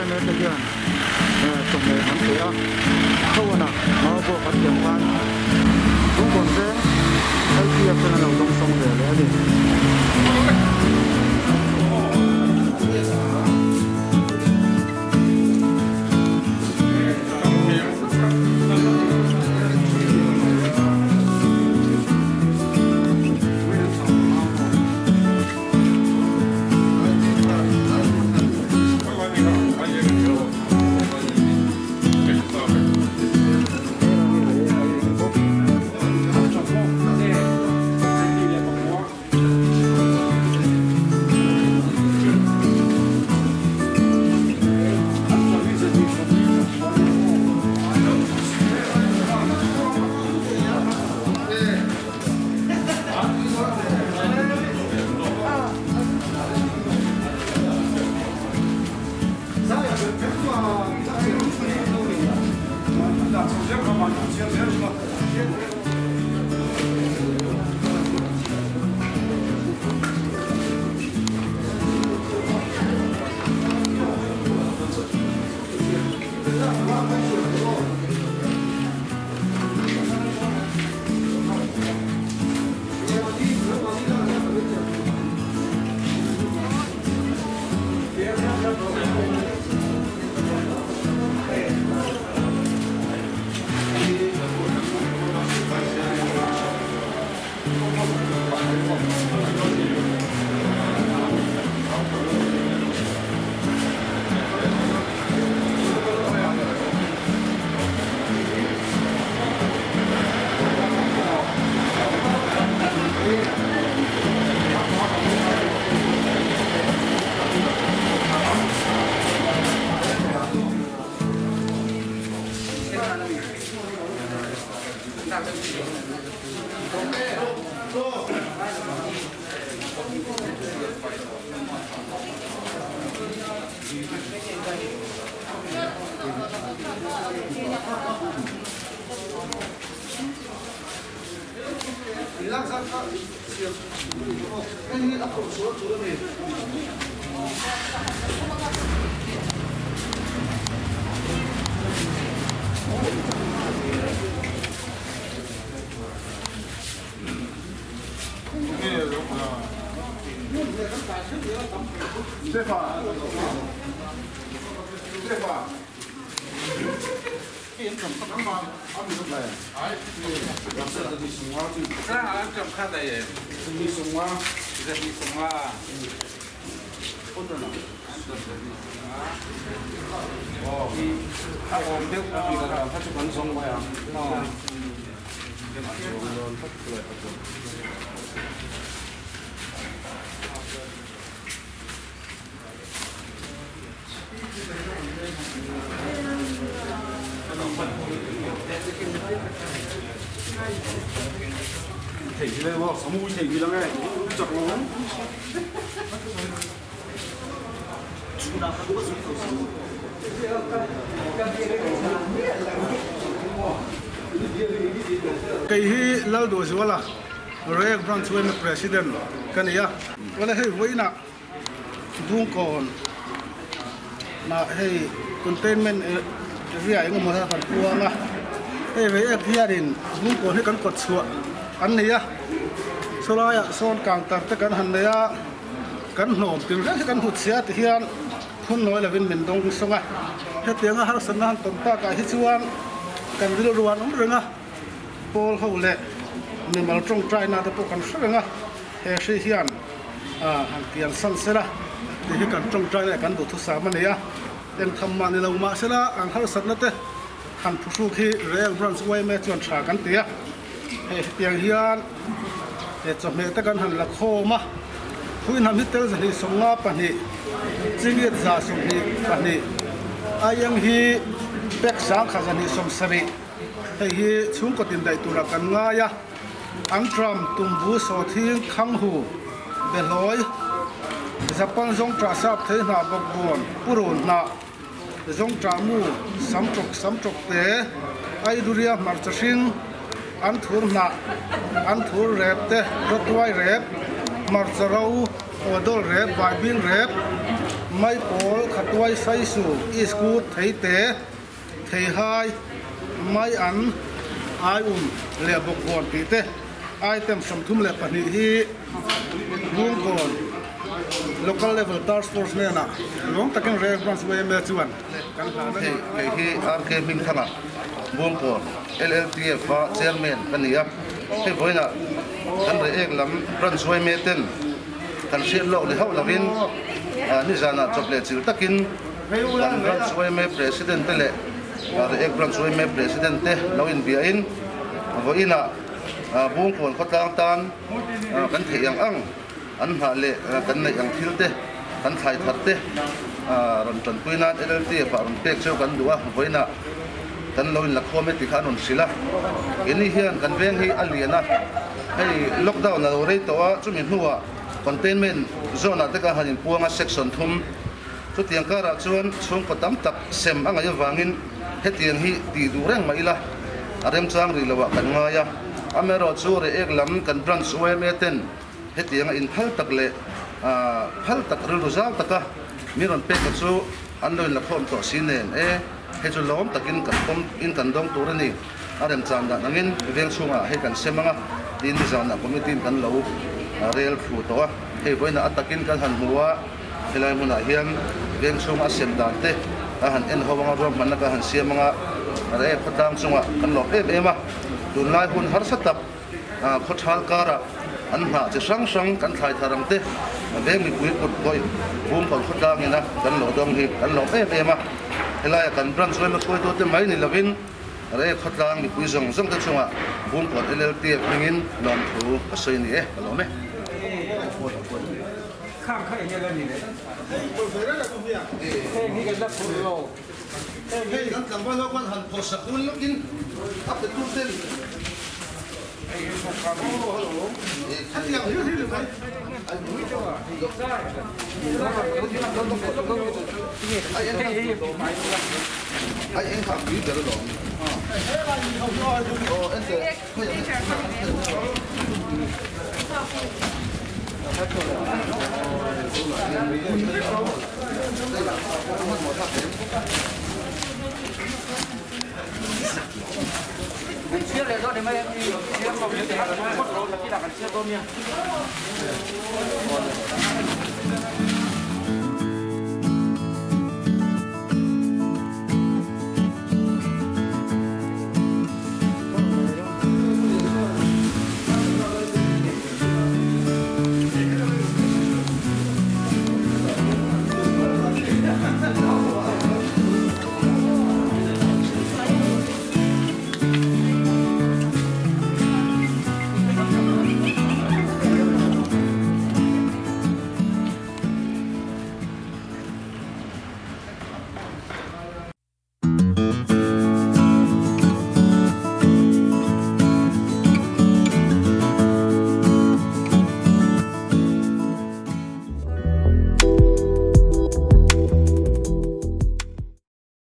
này cái gì trong này hắn thế à không nào nó bộ phát triển quan cũng còn thế cái kia cái là đầu trong sông để đi thì đây mà sáu mươi thì là nghe chặt lắm cái hi lâu đồ số là Royal Branch when president cái này à cái này với nè buông còn là hay containment area yang mau kan puang ah với kia đến buông còn hay kan cột sụa anh này à số là son càng tăng tất cả hành này à kan nộp tiền rất kan hụt xe thì hiện không nói là bên miền đông sông à hết tiếng à har sân han tổng ta cả hết chuan kan video ruan ông rừng à Paul hậu lệ mình bảo trong trai na tập kan sân à hệ sĩ hiện hàng tiền sân xe là thì cái kan trong trai này kan đủ thu sản mà này à đừng thầm mà này lâu mà xe là hàng har sân đó hàng phụ su khi Royal Branch way mẹ chọn trả kan tiền hệ tiếng hiện hệ cho mẹ tất cả hàng là khô màhui nam hít tel zani songa pani chingit za sumni pani ayang hi pek sang khazani som sari hei hi chung ko tin dai tura kan nga ya angtram tumbu so thing khang hu beloi japan zong tra sap the na bokbon purun na zong tra mu samtok te ai duria marching an thur rep te rotwai rep marcharau odol rep bible rep mai pol khatwai sai su school thei te thei hai mai an ai le bok gon ti te item samthum le pani hi lung kon local level task force ne na long takin re branch we me chuan kan thla na hi RK Ming thanga bung kon LLTF chairman kania he boina kan re ek lam branch we me ten kan se lo le hau lavin ni jana chople chil takin kan branch we me president le re ek branch we me president te lawin bia in voina bung kon khotlang tan kan theiang ang an ha le kan nei ang thil te kan thai thar te ron ton puina LLTF ron pek cheu kan duwa voina kan lawin la khome ti khanon sila ini hian kan veng hi aliana hei lockdown na rei to a chumi hnuwa containment zone a teka hanin puanga section thum chu tiang kara chuan chung patam tak sem anga ya wangin hetiang hi ti du reng mai la arem chang ri lawa kan ngaya amero chu re ek lam kan branch we meten hetiang in phal tak le phal tak ru zau taka miron pe ka chu anloin la khom to sinen he chu lom takin kan kom in kan dong tur ani arem chang da nangin veng chunga he kan semanga din design na committee kan lo real fu to he boina atakin kan han muwa helai muna hian veng chunga sem dan te han en howanga rom man ka han siamanga re khatang chunga kan lo ema tun lai hun har satak khothal kara an ha che sang sang kan thai tharang te veng mi pui kut koi bum kon khatang ina kan lo dong hi kan lo ema helai kan branch we ma koi to te mai ni lovin re khatang mi pui zong zong te chunga bum kon LLTF mingin lom thu asoi ni lo meข้ามใครเนี่ยแล้วนี่เลยแค่นี้กันรับคนเรา hey kan kan ba lo kan han pho sakul in up the two ten hatiang hi hi mai ai anh học gì đó rồi anh sẽ chia lại rồi để mấy em đi chia một cái để nó cốt rồi là khi là cần chia tôm nha